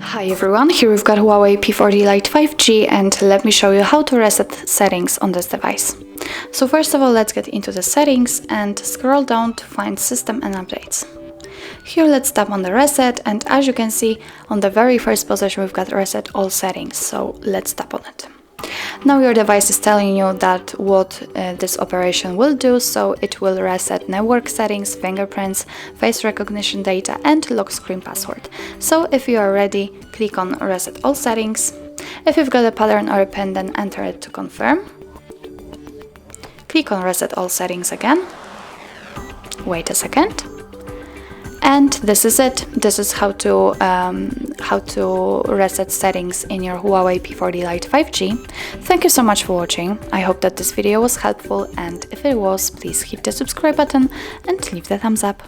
Hi everyone, here we've got Huawei P40 Lite 5G and let me show you how to reset settings on this device. So first of all, let's get into the settings and scroll down to find System and Updates. Here let's tap on the reset, and as you can see on the very first position we've got reset all settings, so let's tap on it. Now your device is telling you that what this operation will do, so it will reset network settings, fingerprints, face recognition data and lock screen password. So if you are ready, click on reset all settings. If you've got a pattern or a pin, then enter it to confirm. Click on reset all settings again. Wait a second. And this is it. This is how to reset settings in your Huawei P40 Lite 5G. Thank you so much for watching. I hope that this video was helpful, and if it was, please hit the subscribe button and leave the thumbs up.